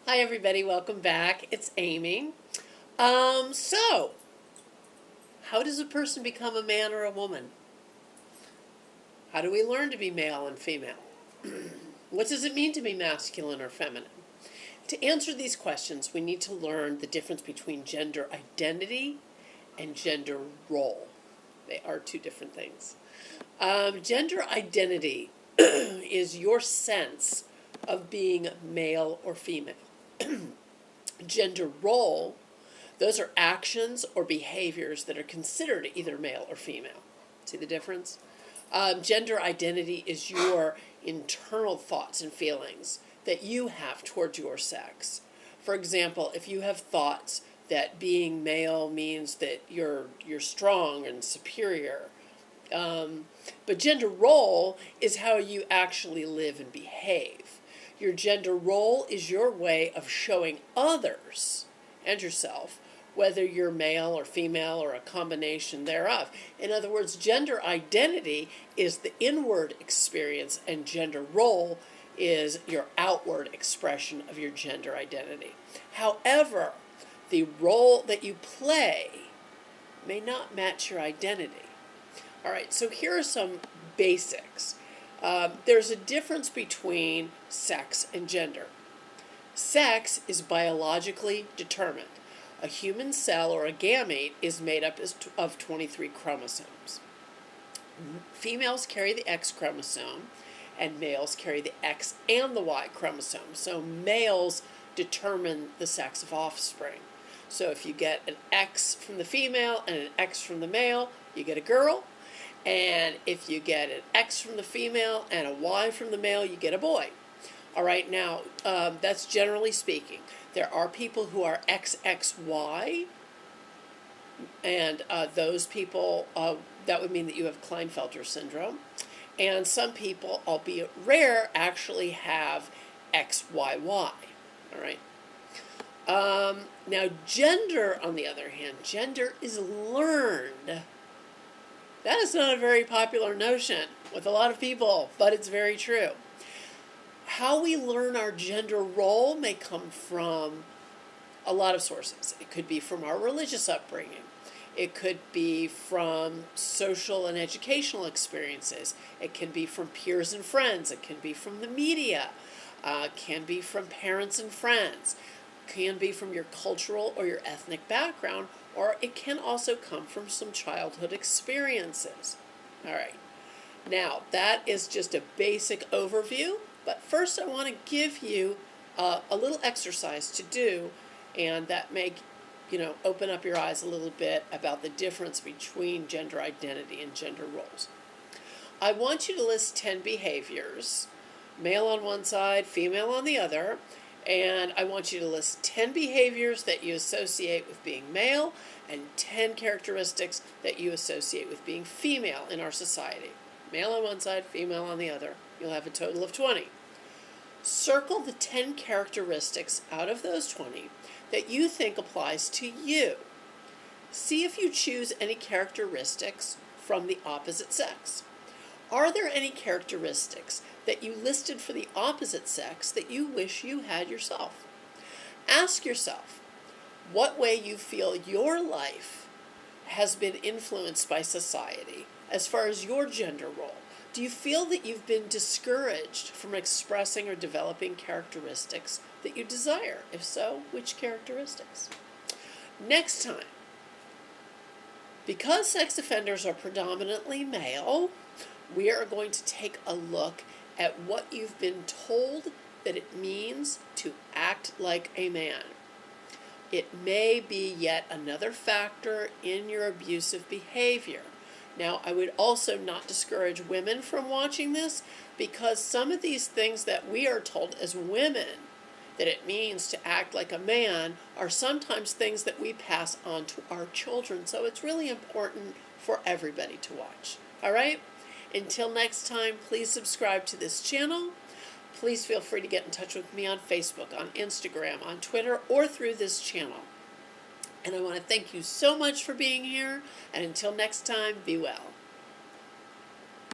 Hi everybody, welcome back. It's Amy. So, how does a person become a man or a woman? How do we learn to be male and female? What does it mean to be masculine or feminine? To answer these questions, we need to learn the difference between gender identity and gender role. They are two different things. Gender identity is your sense of being male or female. Gender role, those are actions or behaviors that are considered either male or female. See the difference? Gender identity is your internal thoughts and feelings that you have towards your sex. For example, if you have thoughts that being male means that you're strong and superior, but gender role is how you actually live and behave. Your gender role is your way of showing others and yourself whether you're male or female or a combination thereof. In other words, gender identity is the inward experience and gender role is your outward expression of your gender identity. However, the role that you play may not match your identity. All right, so here are some basics. There's a difference between sex and gender. Sex is biologically determined. A human cell or a gamete is made up of 23 chromosomes. Females carry the X chromosome, and males carry the X and the Y chromosome. So males determine the sex of offspring. So if you get an X from the female and an X from the male, you get a girl. And if you get an X from the female and a Y from the male, you get a boy. All right, now, that's generally speaking. There are people who are XXY, and those people, that would mean that you have Klinefelter syndrome. And some people, albeit rare, actually have XYY. All right. Now, gender, on the other hand, gender is learned. That is not a very popular notion with a lot of people, but it's very true. How we learn our gender role may come from a lot of sources. It could be from our religious upbringing. It could be from social and educational experiences. It can be from peers and friends. It can be from the media. It can be from parents and friends. It can be from your cultural or your ethnic background, or it can also come from some childhood experiences. All right. Now, that is just a basic overview, but first I want to give you a little exercise to do, and that may, open up your eyes a little bit about the difference between gender identity and gender roles. I want you to list 10 behaviors, male on one side, female on the other, and I want you to list 10 behaviors that you associate with being male and 10 characteristics that you associate with being female in our society. Male on one side, female on the other. You'll have a total of 20. Circle the 10 characteristics out of those 20 that you think applies to you. See if you choose any characteristics from the opposite sex. Are there any characteristics that you listed for the opposite sex that you wish you had yourself? Ask yourself what way you feel your life has been influenced by society as far as your gender role. Do you feel that you've been discouraged from expressing or developing characteristics that you desire? If so, which characteristics? Next time, because sex offenders are predominantly male, we are going to take a look at what you've been told that it means to act like a man. It may be yet another factor in your abusive behavior. Now, I would also not discourage women from watching this, because some of these things that we are told as women that it means to act like a man are sometimes things that we pass on to our children. So it's really important for everybody to watch. All right? Until next time, please subscribe to this channel. Please feel free to get in touch with me on Facebook, on Instagram, on Twitter, or through this channel. And I want to thank you so much for being here. And until next time, be well.